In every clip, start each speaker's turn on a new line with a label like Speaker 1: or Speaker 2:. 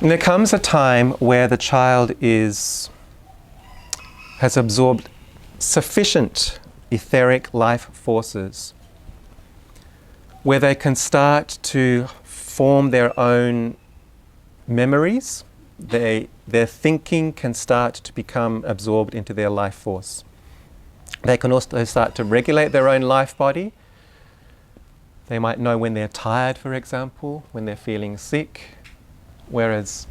Speaker 1: And there comes a time where the child has absorbed sufficient etheric life forces where they can start to form their own memories. Their thinking can start to become absorbed into their life force. They can also start to regulate their own life body. They might know when they're tired, for example, when they're feeling sick. Whereas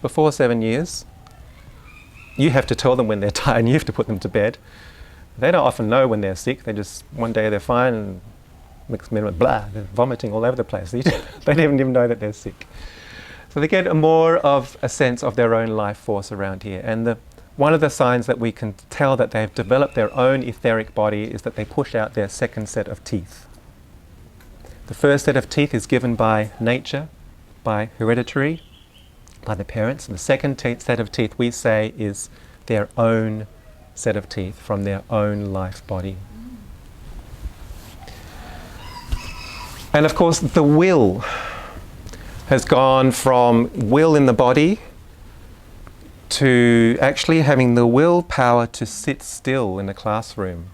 Speaker 1: before 7 years, you have to tell them when they're tired and you have to put them to bed. They don't often know when they're sick. They just, one day they're fine and next minute, blah, they're vomiting all over the place. They don't even know that they're sick. So they get more of a sense of their own life force around here. And one of the signs that we can tell that they've developed their own etheric body is that they push out their second set of teeth. The first set of teeth is given by nature, by hereditary, by the parents. And the second set of teeth, we say, is their own set of teeth from their own life body. And of course, the will has gone from will in the body to actually having the willpower to sit still in a classroom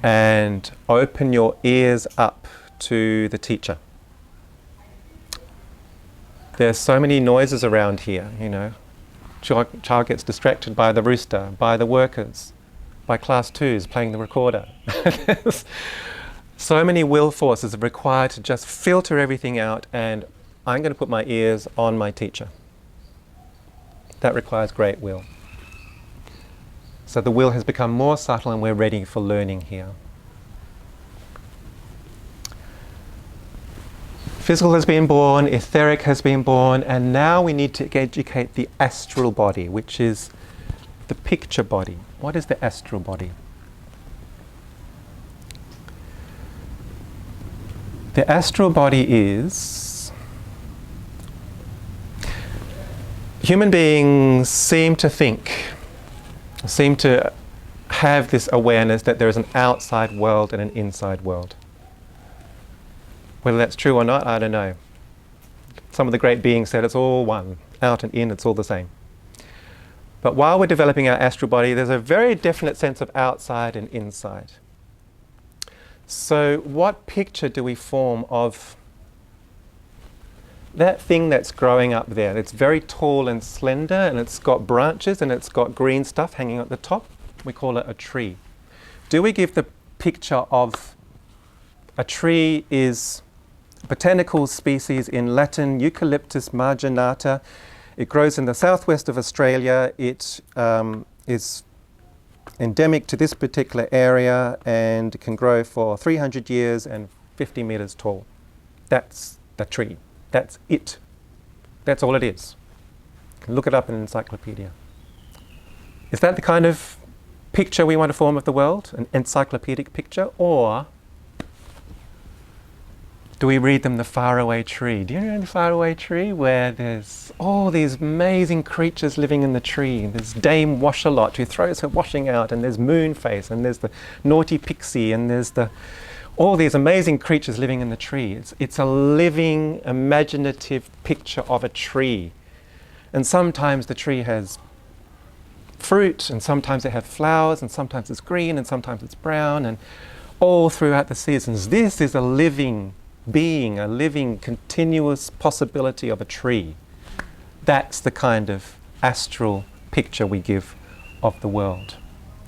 Speaker 1: and open your ears up to the teacher. There's so many noises around here, you know. Child gets distracted by the rooster, by the workers, by class 2s playing the recorder. So many will forces are required to just filter everything out, and I'm going to put my ears on my teacher. That requires great will. So the will has become more subtle and we're ready for learning here. Physical has been born, etheric has been born, and now we need to educate the astral body, which is the picture body. What is the astral body? The astral body is... Human beings seem to have this awareness that there is an outside world and an inside world. Whether that's true or not, I don't know. Some of the great beings said it's all one. Out and in, it's all the same. But while we're developing our astral body, there's a very definite sense of outside and inside. So what picture do we form of that thing that's growing up there? It's very tall and slender, and it's got branches and it's got green stuff hanging at the top. We call it a tree. Do we give the picture of a tree is a botanical species in Latin, Eucalyptus marginata. It grows in the southwest of Australia. It is endemic to this particular area and can grow for 300 years and 50 meters tall. That's the tree. That's it. That's all it is. You can look it up in an encyclopedia. Is that the kind of picture we want to form of the world? An encyclopedic picture? Or do we read them the faraway tree? Do you know the faraway tree where there's all these amazing creatures living in the tree? There's Dame Washalot who throws her washing out, and there's Moonface, and there's the naughty pixie, and there's all these amazing creatures living in the tree. It's a living, imaginative picture of a tree. And sometimes the tree has fruit, and sometimes it has flowers, and sometimes it's green, and sometimes it's brown, and all throughout the seasons. This is a living being, a living continuous possibility of a tree. That's the kind of astral picture we give of the world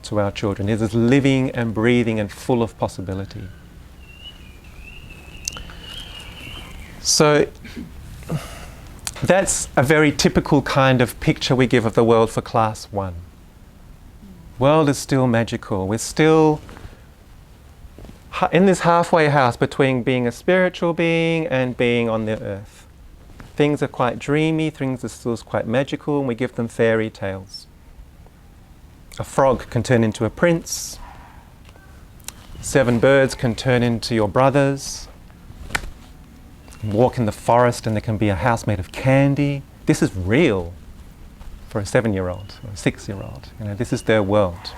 Speaker 1: to our children. It is living and breathing and full of possibility. So that's a very typical kind of picture we give of the world for class 1. World is still magical. We're still in this halfway house between being a spiritual being and being on the earth. Things are quite dreamy, things are still quite magical, and we give them fairy tales. A frog can turn into a prince. 7 birds can turn into your brothers. You can walk in the forest and there can be a house made of candy. This is real for a 7-year-old or a 6-year-old. You know, this is their world.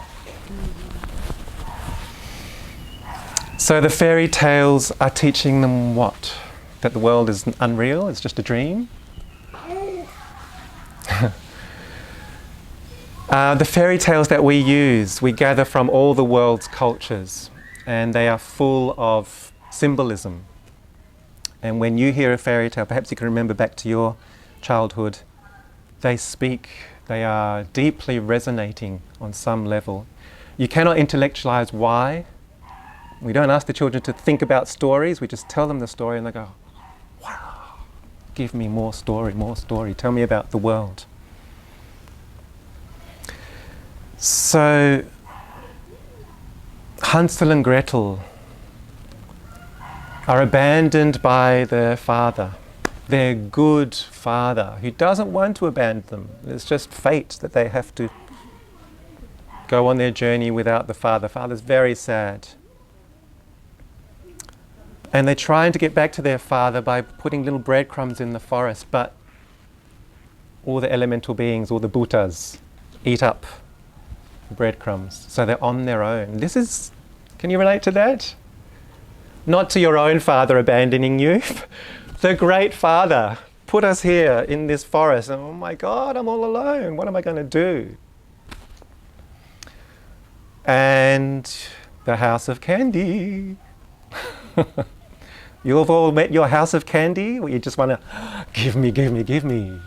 Speaker 1: So the fairy tales are teaching them what? That the world is unreal, it's just a dream? The fairy tales that we use, we gather from all the world's cultures, and they are full of symbolism. And when you hear a fairy tale, perhaps you can remember back to your childhood, they are deeply resonating on some level. You cannot intellectualize why. We don't ask the children to think about stories, we just tell them the story and they go, wow, give me more story, tell me about the world. So, Hansel and Gretel are abandoned by their father, their good father, who doesn't want to abandon them. It's just fate that they have to go on their journey without the father. Father's very sad. And they're trying to get back to their father by putting little breadcrumbs in the forest, but all the elemental beings, all the bhutas, eat up the breadcrumbs. So they're on their own. Can you relate to that? Not to your own father abandoning you. The great father put us here in this forest. And, oh my God, I'm all alone. What am I going to do? And the house of candy. You've all met your house of candy where you just want to give me, give me, give me.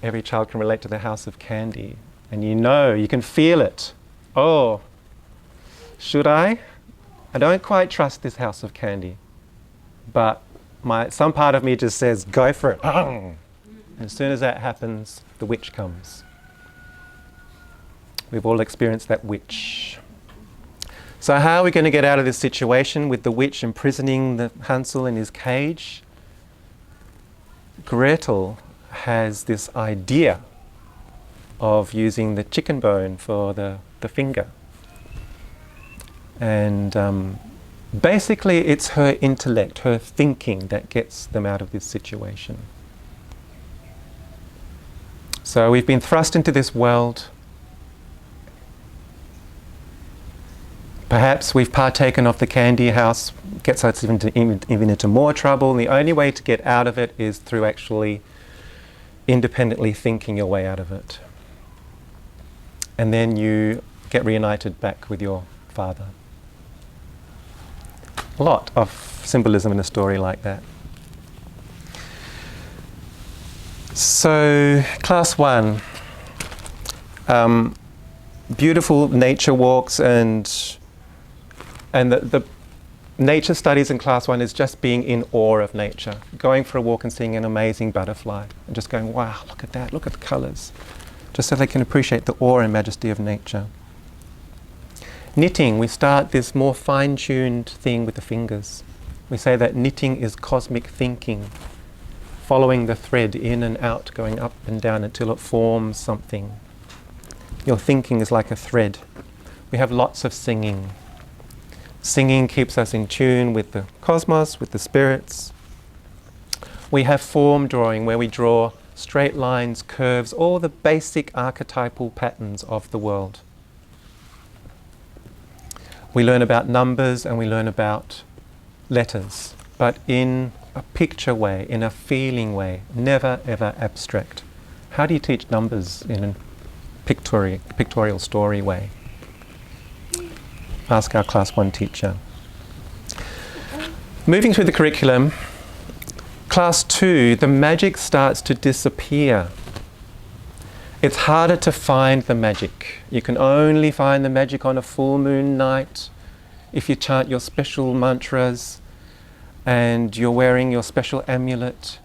Speaker 1: Every child can relate to the house of candy. And you can feel it. Oh, should I? I don't quite trust this house of candy. But some part of me just says, go for it. And as soon as that happens, the witch comes. We've all experienced that witch. So how are we going to get out of this situation with the witch imprisoning the Hansel in his cage? Gretel has this idea of using the chicken bone for the finger. And basically it's her intellect, her thinking that gets them out of this situation. So we've been thrust into this world. Perhaps we've partaken of the candy house, gets us even into more trouble, and the only way to get out of it is through actually independently thinking your way out of it. And then you get reunited back with your father. A lot of symbolism in a story like that. So, class 1. Beautiful nature walks and the nature studies in class 1 is just being in awe of nature. Going for a walk and seeing an amazing butterfly and just going, wow, look at that, look at the colours. Just so they can appreciate the awe and majesty of nature. Knitting, we start this more fine-tuned thing with the fingers. We say that knitting is cosmic thinking, following the thread in and out, going up and down until it forms something. Your thinking is like a thread. We have lots of singing. Singing keeps us in tune with the cosmos, with the spirits. We have form drawing, where we draw straight lines, curves, all the basic archetypal patterns of the world. We learn about numbers and we learn about letters, but in a picture way, in a feeling way, never ever abstract. How do you teach numbers in a pictorial story way? Ask our class 1 teacher. Moving through the curriculum, class 2, the magic starts to disappear. It's harder to find the magic. You can only find the magic on a full moon night if you chant your special mantras and you're wearing your special amulet.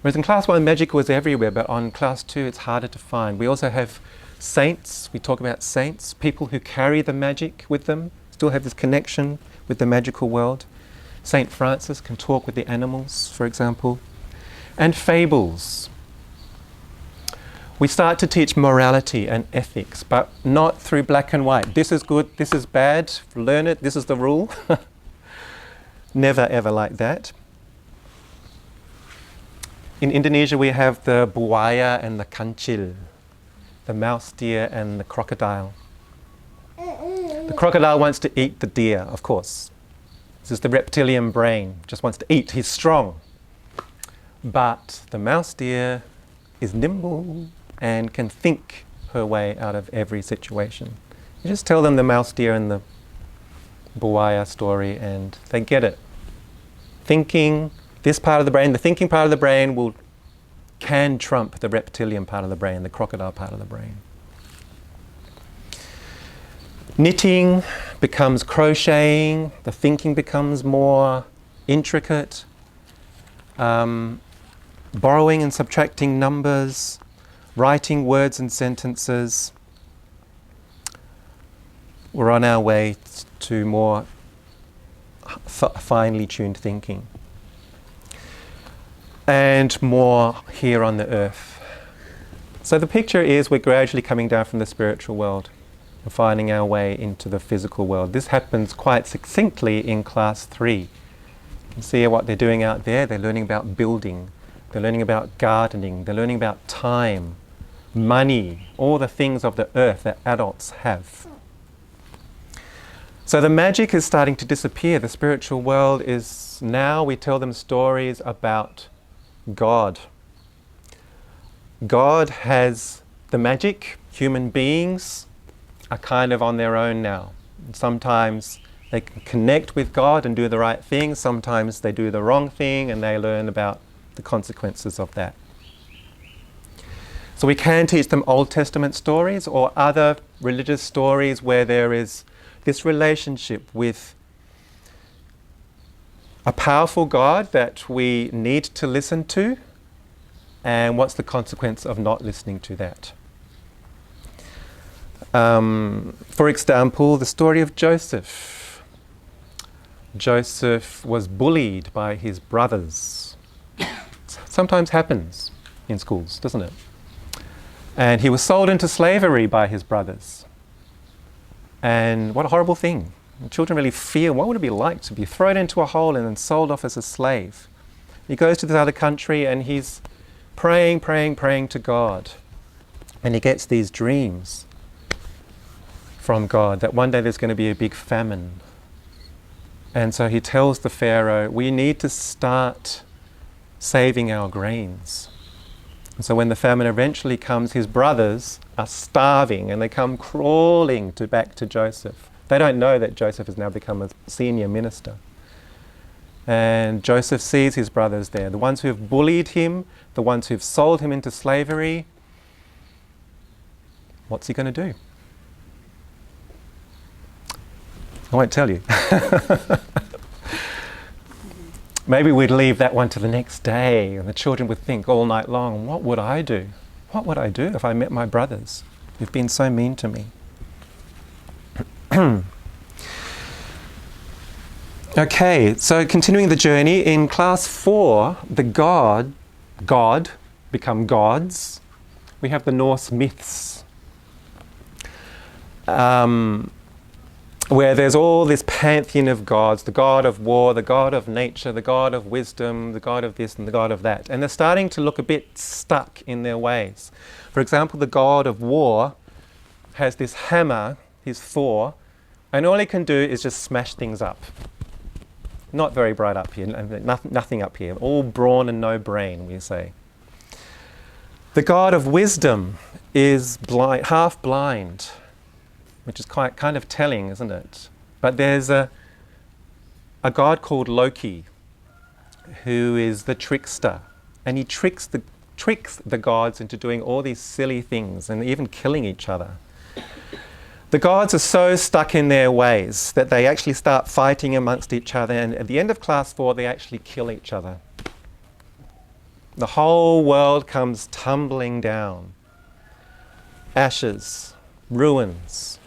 Speaker 1: Whereas in class 1, magic was everywhere, but on class 2, it's harder to find. We also have saints. We talk about saints, people who carry the magic with them, still have this connection with the magical world. Saint Francis can talk with the animals, for example. And fables. We start to teach morality and ethics, but not through black and white. This is good, this is bad, learn it, this is the rule. Never ever like that. In Indonesia we have the buaya and the kancil, the mouse deer and the crocodile. The crocodile wants to eat the deer, of course. This is the reptilian brain, just wants to eat, he's strong. But the mouse deer is nimble and can think her way out of every situation. You just tell them the mouse, deer and the buaya story and they get it. Thinking, this part of the brain, the thinking part of the brain can trump the reptilian part of the brain, the crocodile part of the brain. Knitting becomes crocheting, the thinking becomes more intricate. Borrowing and subtracting numbers, writing words and sentences. We're on our way to more finely tuned thinking. And more here on the earth. So the picture is we're gradually coming down from the spiritual world and finding our way into the physical world. This happens quite succinctly in class 3. You can see what they're doing out there. They're learning about building. They're learning about gardening. They're learning about time, money, all the things of the earth that adults have. So the magic is starting to disappear. The spiritual world is now, we tell them stories about God. God has the magic. Human beings are kind of on their own now. Sometimes they can connect with God and do the right thing. Sometimes they do the wrong thing and they learn about the consequences of that. So we can teach them Old Testament stories or other religious stories where there is this relationship with a powerful God that we need to listen to, and what's the consequence of not listening to that. For example, the story of Joseph. Joseph was bullied by his brothers. Sometimes happens in schools, doesn't it? And he was sold into slavery by his brothers. And what a horrible thing. Children really feel, what would it be like to be thrown into a hole and then sold off as a slave? He goes to this other country and he's praying to God. And he gets these dreams from God that one day there's going to be a big famine. And so he tells the Pharaoh, we need to start saving our grains. And so when the famine eventually comes, his brothers are starving and they come crawling back to Joseph. They don't know that Joseph has now become a senior minister. And Joseph sees his brothers there, the ones who have bullied him, the ones who have sold him into slavery. What's he going to do? I won't tell you. Maybe we'd leave that one to the next day and the children would think all night long, what would I do? What would I do if I met my brothers who've been so mean to me? Okay, so continuing the journey, in class 4, the God become gods. We have the Norse myths, where there's all this pantheon of gods, the god of war, the god of nature, the god of wisdom, the god of this and the god of that. And they're starting to look a bit stuck in their ways. For example, the god of war has this hammer, his Thor, and all he can do is just smash things up. Not very bright up here, nothing up here, all brawn and no brain, we say. The god of wisdom is blind, half blind, which is kind of telling, isn't it? But there's a god called Loki, who is the trickster, and he tricks the gods into doing all these silly things and even killing each other. The gods are so stuck in their ways that they actually start fighting amongst each other, and at the end of class 4 they actually kill each other. The whole world comes tumbling down. Ashes, ruins,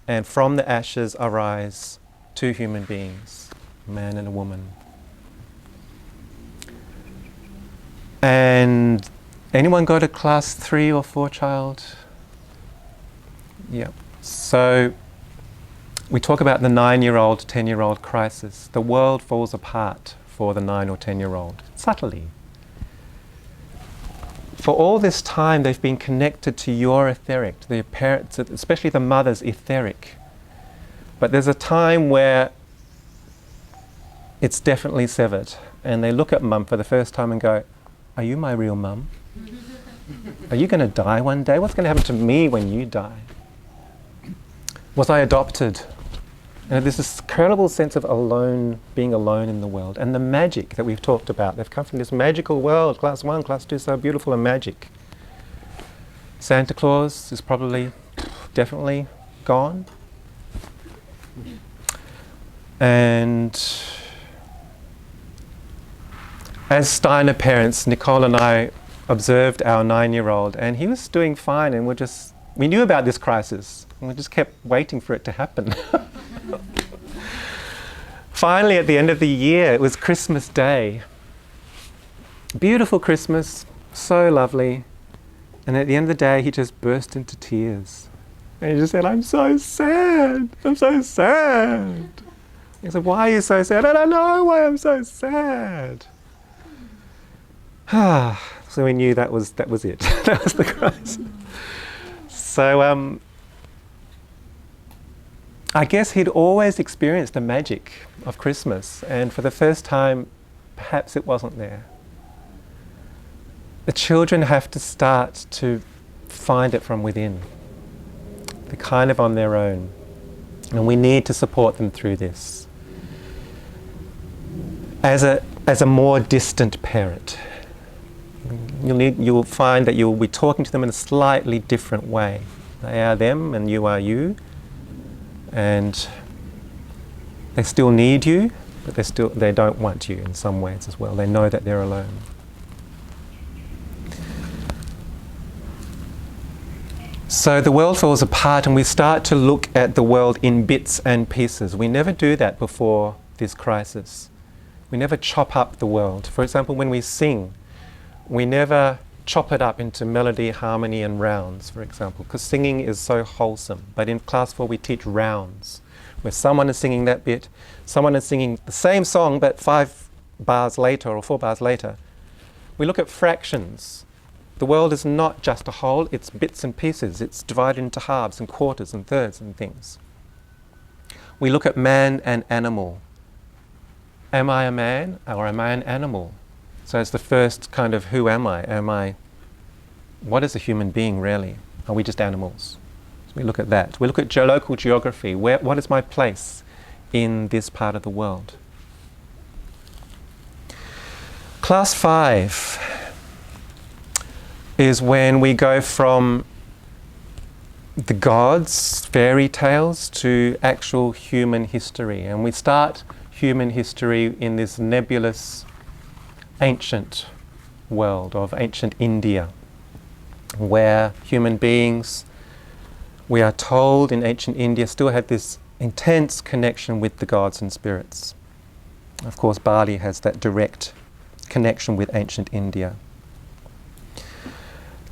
Speaker 1: and from the ashes arise 2 human beings, a man and a woman. And anyone go to class 3 or 4, child? Yeah. So we talk about the 9-year-old, 10-year-old crisis. The world falls apart for the 9 or 10-year-old, subtly. For all this time they've been connected to your etheric, their parents, especially the mother's etheric. But there's a time where it's definitely severed, and they look at mum for the first time and go, are you my real mum? Are you going to die one day? What's going to happen to me when you die? Was I adopted? There's this incredible sense of alone, being alone in the world. And the magic that we've talked about, they've come from this magical world, class 1, class 2, so beautiful and magic. Santa Claus is probably, definitely gone. And as Steiner parents, Nicole and I observed our 9-year-old, and he was doing fine, and we knew about this crisis, and we just kept waiting for it to happen. Finally, at the end of the year, it was Christmas Day. Beautiful Christmas, so lovely. And at the end of the day, he just burst into tears. And he just said, "I'm so sad, I'm so sad." He said, "Why are you so sad?" "I don't know why I'm so sad." So we knew that was it. That was the crisis. So I guess he'd always experienced the magic of Christmas, and for the first time, perhaps it wasn't there. The children have to start to find it from within. They're kind of on their own, and we need to support them through this. As a more distant parent, you'll find that you'll be talking to them in a slightly different way. They are them, and you are you. And they still need you, but they don't want you in some ways as well. They know that they're alone. So the world falls apart, and we start to look at the world in bits and pieces. We never do that before this crisis. We never chop up the world. For example, when we sing, we never chop it up into melody, harmony and rounds, for example, because singing is so wholesome. But in class 4 we teach rounds, where someone is singing that bit, someone is singing the same song but 5 bars later or 4 bars later. We look at fractions. The world is not just a whole, it's bits and pieces. It's divided into halves and quarters and thirds and things. We look at man and animal. Am I a man or am I an animal? So it's the first kind of, who am I? What is a human being really? Are we just animals? So we look at that. We look at local geography. What is my place in this part of the world? Class 5 is when we go from the gods, fairy tales, to actual human history. And we start human history in this nebulous ancient world of ancient India, where human beings, we are told in ancient India, still had this intense connection with the gods and spirits. Of course, Bali has that direct connection with ancient India.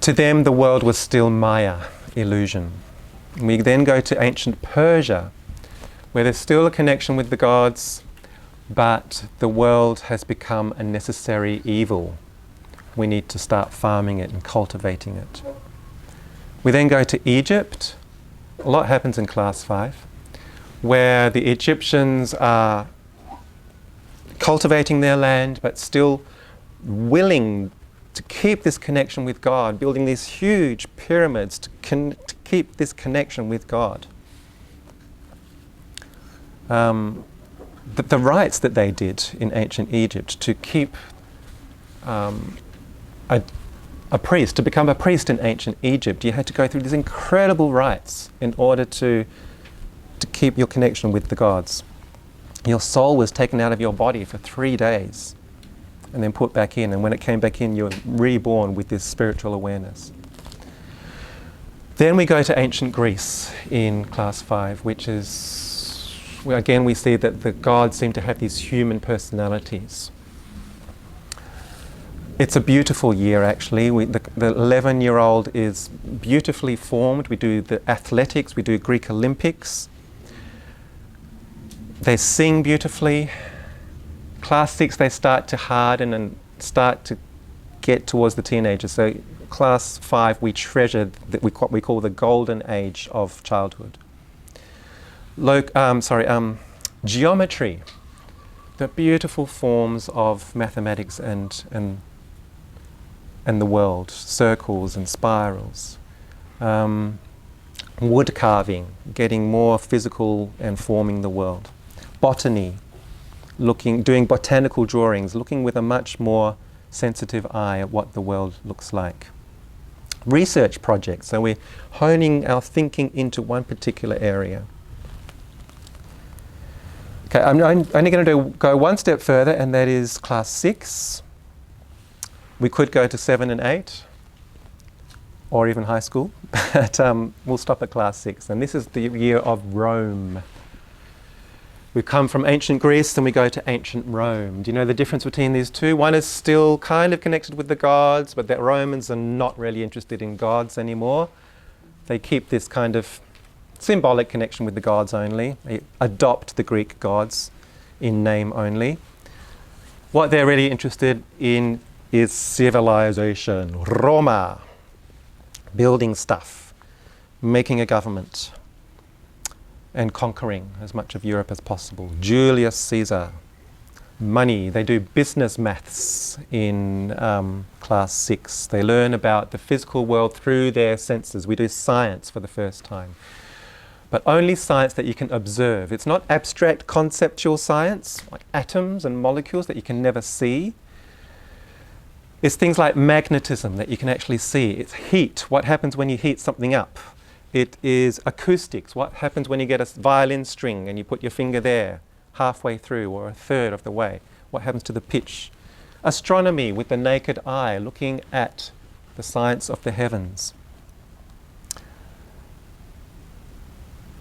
Speaker 1: To them, the world was still Maya, illusion. We then go to ancient Persia, where there's still a connection with the gods, but the world has become a necessary evil. We need to start farming it and cultivating it. We then go to Egypt. A lot happens in class 5, where the Egyptians are cultivating their land, but still willing to keep this connection with God, building these huge pyramids to keep this connection with God. The rites that they did in ancient Egypt to keep a priest, to become a priest in ancient Egypt, you had to go through these incredible rites in order to keep your connection with the gods. Your soul was taken out of your body for 3 days and then put back in, and when it came back in, you were reborn with this spiritual awareness. Then we go to ancient Greece in class 5, which is, again, we see that the gods seem to have these human personalities. It's a beautiful year, actually. The 11-year-old is beautifully formed. We do the athletics, we do Greek Olympics. They sing beautifully. Class 6, they start to harden and start to get towards the teenagers. So class 5, we treasure what we call the golden age of childhood. Geometry, the beautiful forms of mathematics and and the world, circles and spirals. Wood carving, getting more physical and forming the world. Botany, doing botanical drawings, looking with a much more sensitive eye at what the world looks like. Research projects, so we're honing our thinking into one particular area. Okay, I'm only going to go one step further, and that is class 6. We could go to 7 and 8, or even high school, but we'll stop at class 6. And this is the year of Rome. We come from ancient Greece and we go to ancient Rome. Do you know the difference between these two? One is still kind of connected with the gods, but the Romans are not really interested in gods anymore. They keep this kind of symbolic connection with the gods only. They adopt the Greek gods in name only. What they're really interested in is civilization. Roma. Building stuff. Making a government. And conquering as much of Europe as possible. Julius Caesar. Money. They do business maths in class 6. They learn about the physical world through their senses. We do science for the first time. But only science that you can observe. It's not abstract conceptual science, like atoms and molecules that you can never see. It's things like magnetism that you can actually see. It's heat. What happens when you heat something up? It is acoustics. What happens when you get a violin string and you put your finger there halfway through or a third of the way? What happens to the pitch? Astronomy with the naked eye, looking at the science of the heavens.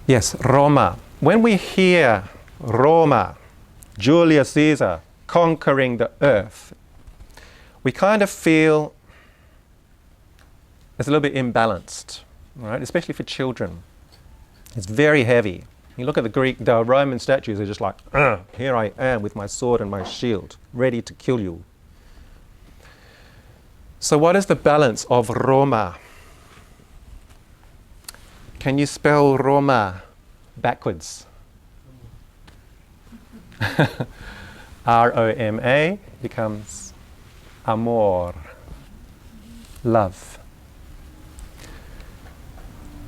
Speaker 1: Yes, Roma. When we hear Roma, Julius Caesar conquering the earth, we kind of feel it's a little bit imbalanced. Right, especially for children. It's very heavy. You look at the Roman statues, they're just like, here I am with my sword and my shield, ready to kill you. So what is the balance of Roma? Can you spell Roma backwards? R-O-M-A becomes amor, love.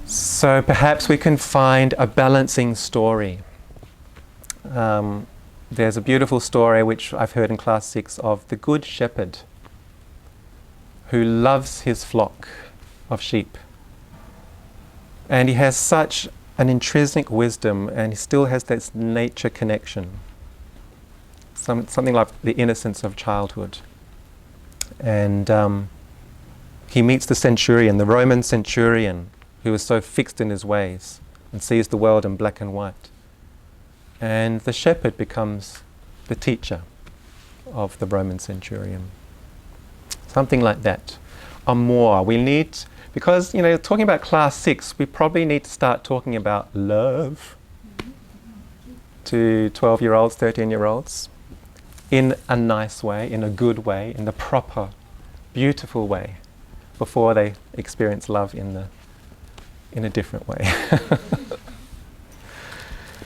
Speaker 1: So perhaps we can find a balancing story. There's a beautiful story which I've heard in class 6 of the good shepherd who loves his flock of sheep. And he has such an intrinsic wisdom, and he still has this nature connection. Something like the innocence of childhood. And he meets the centurion, the Roman centurion, who is so fixed in his ways and sees the world in black and white. And the shepherd becomes the teacher of the Roman centurion. Something like that. Amor. We need, because, talking about class 6, we probably need to start talking about love to 12-year-olds, 13-year-olds in a nice way, in a good way, in the proper, beautiful way, before they experience love in a different way.